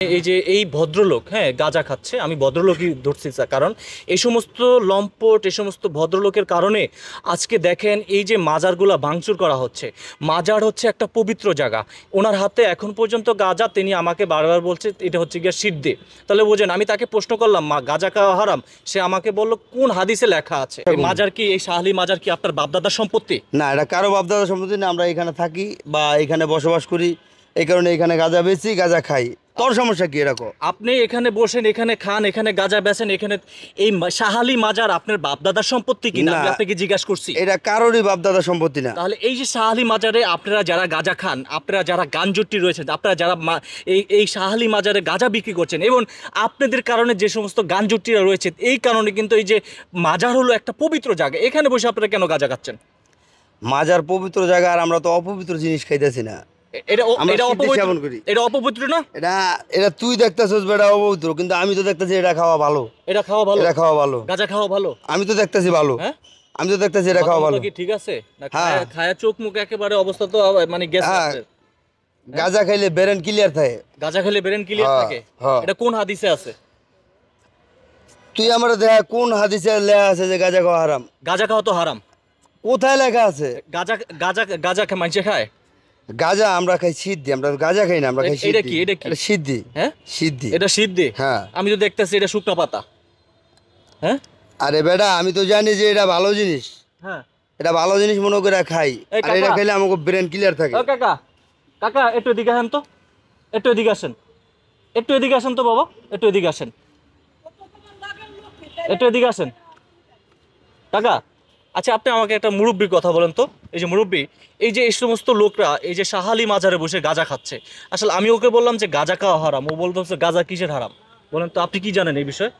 এই যে এই ভদ্রলোক গাঁজা খাচ্ছে, আমি ভদ্রলোকই ধরছি স্যার, কারণ এই সমস্ত লম্পট এই সমস্ত ভদ্রলোকের কারণে আজকে দেখেন এই যে মাজারগুলা ভাঙচুর করা হচ্ছে। মাজার হচ্ছে একটা পবিত্র জায়গা, ওনার হাতে এখন পর্যন্ত গাঁজা, তিনি আমাকে বারবার বলছে এটা হচ্ছে গিয়ে সিদ্ধি। তাহলে বোঝেন, আমি তাকে প্রশ্ন করলাম মা গাঁজা খাওয়া হারাম, সে আমাকে বলল কোন হাদিসে লেখা আছে? এই মাজার কি, এই শাহলি মাজার কি আপনার বাপদাদার সম্পত্তি? না, এটা কারো বাপদাদার সম্পত্তি না। আমরা এখানে থাকি বা এখানে বসবাস করি, এই কারণে এখানে গাঁজা বেচি, গাঁজা খাই। তোর সমস্যা কি? এরকম আপনি এখানে বসেন, এখানে খান, এখানে গাঁজা বেচেন, এখানে এই শাহালি মাজার আপনার বাপদাদার সম্পত্তি কিনা আমি আপনাকে জিজ্ঞাসা করছি। এটা কারোরই বাপদাদার সম্পত্তি না। তাহলে এই যে শাহালি মাজারে আপনারা যারা গাঁজা খান, আপনারা যারা গাঞ্জটি রয়েছেন, আপনারা যারা এই শাহালি মাজারে গাঁজা বিক্রি করছেন, এবং আপনাদের কারণে যে সমস্ত গাঞ্জটিরা রয়েছে, এই কারণে কিন্তু এই যে মাজার হলো একটা পবিত্র জায়গা, এখানে বসে আপনারা কেন গাঁজা খাচ্ছেন? মাজার পবিত্র জায়গা, আর আমরা তো অপবিত্র জিনিস খাইতেছি না। এটা অপবিত্র না? এটা তুই দেখতেছিস বেটা অপবিত্র, কিন্তু আমি তো দেখতেছি এটা খাওয়া ভালো। এটা খাওয়া ভালো? এটা খাওয়া ভালো। গাঁজা খাওয়া ভালো? আমি তো দেখতেছি ভালো। হ্যাঁ, আমি তো দেখতেছি এটা খাওয়া ভালো। কি ঠিক আছে? খায়া চোখ মুখ একেবারে অবস্থা তো মানে গেছে। গাঁজা খাইলে ব্রেন ক্লিয়ার থাকে। গাঁজা খেলে ব্রেন ক্লিয়ার থাকে? এটা কোন হাদিসে আছে? তুই আমার দেখা কোন হাদিসে লেখা আছে যে গাঁজা খাওয়া হারাম? গাঁজা খাওয়া তো হারাম। কোথায় লেখা আছে? গাঁজা গাঁজা গাঁজা মানুষে খায়? গাঁজা আমরা খাই সিদ্ধি, আমরা গাঁজা খাই না, আমরা খাই সিদ্ধি। এটা কি? এটা সিদ্ধি। হ্যাঁ, সিদ্ধি। এটা সিদ্ধি? হ্যাঁ, আমি তো দেখতেছি এটা শুকনো পাতা। হ্যাঁ, আরে বেটা আমি তো জানি যে এটা ভালো জিনিস। হ্যাঁ, এটা ভালো জিনিস মনে করে খাই, আর এটা খেলে আমাকে ব্রেন ক্লিয়ার থাকে। কাকা, কাকা একটু এদিকে আসেন তো, একটু এদিকে আসেন, একটু এদিকে আসেন তো বাবা, একটু এদিকে আসেন, একটু এদিকে আসেন কাকা। আচ্ছা, আপনি আমাকে একটা মুরব্বির কথা বলেন তো। এই যে মুরব্বি, এই যে এই সমস্ত লোকরা এই যে শাহালি মাজারে বসে গাঁজা খাচ্ছে, আসলে আমি ওকে বললাম যে গাঁজা খাওয়া হারাম, ও বলতে হচ্ছে গাঁজা কিসের হারাম? বলেন তো, আপনি কি জানেন এই বিষয়ে?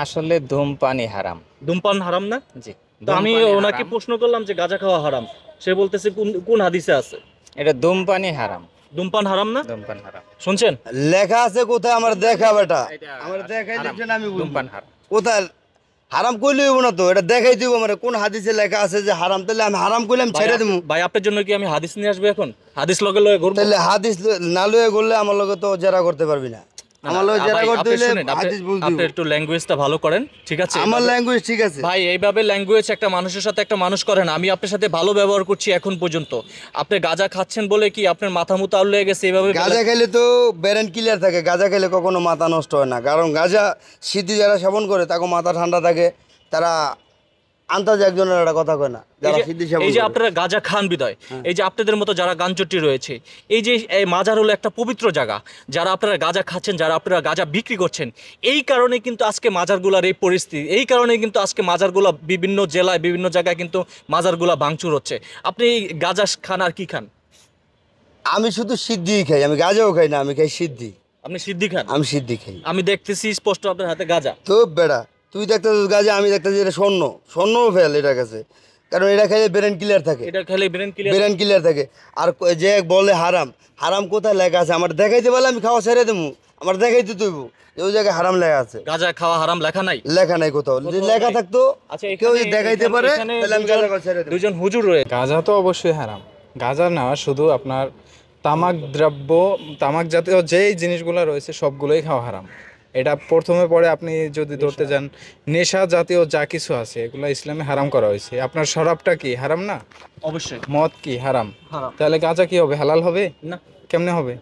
আসলে ধূমপানই হারাম। ধূমপান হারাম না? জি। তো আমি ওনাকে প্রশ্ন করলাম যে গাঁজা খাওয়া হারাম, সে বলতেছে কোন কোন হাদিসে আছে? এটা ধূমপানই হারাম। ধূমপান হারাম না? ধূমপান হারাম। শুনছেন? লেখা আছে কোথায়? আমার দেখা বেটা, আমার দেখাই দিচ্ছেন, আমি ধূমপান হারাম। কোথায় হারাম কইলে হইব না তো, এটা দেখাই দিব। মানে কোন হাদিসে লেখা আছে যে হারাম? তাহলে আমি হারাম কইলে আমি ছেড়ে দেবো। ভাই, আপনার জন্য কি আমি হাদিস নিয়ে আসবো এখন? হাদিস লগে লগে ঘুরবো? তাহলে হাদিস না লয়ে গেলে আমার লগে তো জেরা করতে পারবি না। আমার লগে জেরা করতে হলে হাদিস বুঝবি। আপনি একটু ল্যাঙ্গুয়েজটা ভালো করেন, ঠিক আছে? আমার ল্যাঙ্গুয়েজ ঠিক আছে ভাই, এইভাবে ল্যাঙ্গুয়েজ একটা মানুষের সাথে একটা মানুষ করেন। আমি আপনার সাথে ভালো ব্যবহার করছি এখন পর্যন্ত, আপনি গাঁজা খাচ্ছেন বলে কি আপনার মাথা মুথা আউলে গেছে? এইভাবে গাঁজা খেলে তো ব্রেন ক্লিয়ার থাকে। গাঁজা খেলে কখনো মাথা নষ্ট হয় না, কারণ গাঁজা সিদ্ধি যারা সেবন করে তাকে মাথা ঠান্ডা থাকে। তারা আন্তাজে একজনের একটা কথা কয় না, যারা সিদ্ধি সেবন করে। এই যে আপনারা গাঁজা খান বিদায়, এই যে আপনাদের মতো যারা গাঞ্জটি রয়েছে, এই যে এই মাজার হলো একটা পবিত্র জায়গা, যারা আপনারা গাঁজা খাচ্ছেন, যারা আপনারা গাঁজা বিক্রি করছেন, এই কারণে কিন্তু আজকে মাজারগুলার এই পরিস্থিতি। এই কারণে কিন্তু আজকে মাজারগুলা বিভিন্ন জেলায় বিভিন্ন জায়গায় কিন্তু মাজারগুলা ভাঙচুর হচ্ছে। আপনি গাঁজা খান আর কি খান? আমি শুধু সিদ্ধিই খাই, আমি গাঁজাও খাই না, আমি খাই সিদ্ধি। আপনি সিদ্ধি খান? আমি সিদ্ধি খাই। আমি দেখতেছি স্পষ্ট আপনার হাতে গাঁজা। তো বেড়া, তুই দেখতেছিস গাঁজা, আমি দেখতেছি এটা স্বর্ণও ফেল এটার কাছে, কারণ এটা খাইলে ব্রেন ক্লিয়ার থাকে। এটা খেলে ব্রেন ক্লিয়ার থাকে। আর যে বলে হারাম, হারাম কোথায় লেখা আছে? আমার দেখাইতে বলে আমি খাওয়া ছেড়ে দেবো। আমার দেখাইতে তুইব ওই জায়গায় হারাম লেখা আছে। গাঁজা খাওয়া হারাম লেখা নাই? লেখা নাই কোথাও। যদি লেখা থাকতো কেউ যদি দেখাইতে পারে তাহলে আমি গাঁজা খাওয়া ছেড়ে দেব। দুজন হুজুর রয়েছে। গাঁজা তো অবশ্যই হারাম। গাঁজা না, শুধু আপনার তামাক দ্রব্য, তামাক জাতীয় যেই জিনিসগুলো রয়েছে সবগুলোই খাওয়া হারাম। এটা প্রথমে পরে আপনি যদি ধরতে যান, নেশা জাতীয় যা কিছু আছে এগুলো ইসলামে হারাম করা হয়েছে। আপনার শরাবটা কি হারাম না? অবশ্যই। মদ কি হারাম? হারাম। তাহলে গাঁজা কি হবে? হালাল হবে না। কেমনে হবে?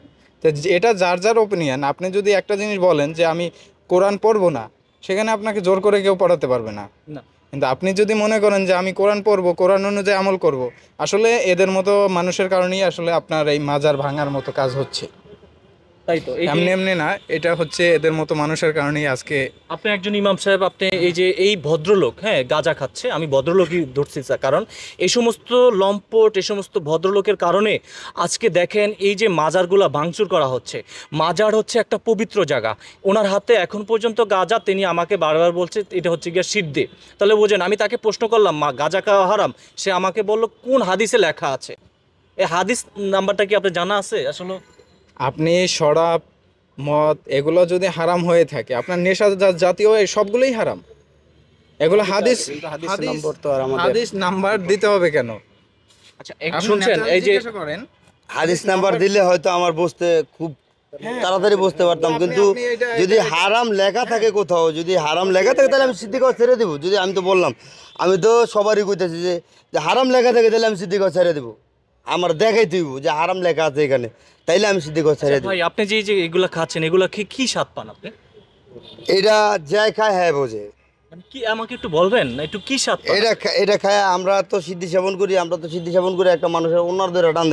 তো এটা যার যার ওপিনিয়ন। আপনি যদি একটা জিনিস বলেন যে আমি কোরআন পড়বো না, সেখানে আপনাকে জোর করে কেউ পড়াতে পারবে না। না। কিন্তু আপনি যদি মনে করেন যে আমি কোরআন পড়বো, কোরআন অনুযায়ী আমল করব, আসলে এদের মতো মানুষের কারণেই আসলে আপনার এই মাজার ভাঙার মতো কাজ হচ্ছে। তাই তো, এমনি এমনি না, এটা হচ্ছে এদের মতো মানুষের কারণেই আজকে। আপনি একজন ইমাম সাহেব, আপনি এই যে এই ভদ্রলোক গাঁজা খাচ্ছে, আমি ভদ্রলোকই ধরছি স্যার, কারণ এই সমস্ত লম্পট এই সমস্ত ভদ্রলোকের কারণে আজকে দেখেন এই যে মাজারগুলা ভাঙচুর করা হচ্ছে। মাজার হচ্ছে একটা পবিত্র জায়গা, ওনার হাতে এখন পর্যন্ত গাঁজা, তিনি আমাকে বারবার বলছে এটা হচ্ছে গিয়ে সিদ্ধি। তাহলে বোঝেন, আমি তাকে প্রশ্ন করলাম মা গাঁজা খাওয়া হারাম, সে আমাকে বলল কোন হাদিসে লেখা আছে? এই হাদিস নাম্বারটা কি আপনার জানা আছে? আসলে আপনি শরাব, মদ এগুলো যদি হারাম হয়ে থাকে, আপনার নেশা জাতীয় এই সবগুলোই হারাম। এগুলো হাদিস নাম্বার দিতে হবে কেন? আচ্ছা, শুনছেন? এই যে করেন হাদিস নাম্বার দিলে হয়তো আমার বুঝতে খুব তাড়াতাড়ি বুঝতে পারতাম। আপনি- কিন্তু আপনি এটা- যদি হারাম লেখা থাকে কোথাও, যদি হারাম লেখা থাকে তাহলে আমি সিদ্ধি খাওয়া ছেড়ে দেবো। যদি আমি তো বললাম, আমি তো সবারই কইতেছি যে যে হারাম লেখা থাকে তাহলে আমি সিদ্ধি খাওয়া ছেড়ে দেবো। আমার দেখাই তুইব যে হারাম লেখা আছে এখানে, তাইলে আমি সিদ্ধি খাওয়া ছেড়ে দেবো। ভাই আপনি যে এই যে এগুলা খাচ্ছেন এগুলা কি স্বাদ পান আপনি? এটা যাই খায় হ্যাঁ বোঝে। মানে কি আমাকে একটু বলবেন একটু কি স্বাদ পান? এটা খায়, আমরা তো সিদ্ধি সেবন করি, আমরা তো সিদ্ধি সেবন করে একটা মানুষের ওনার ধরে টান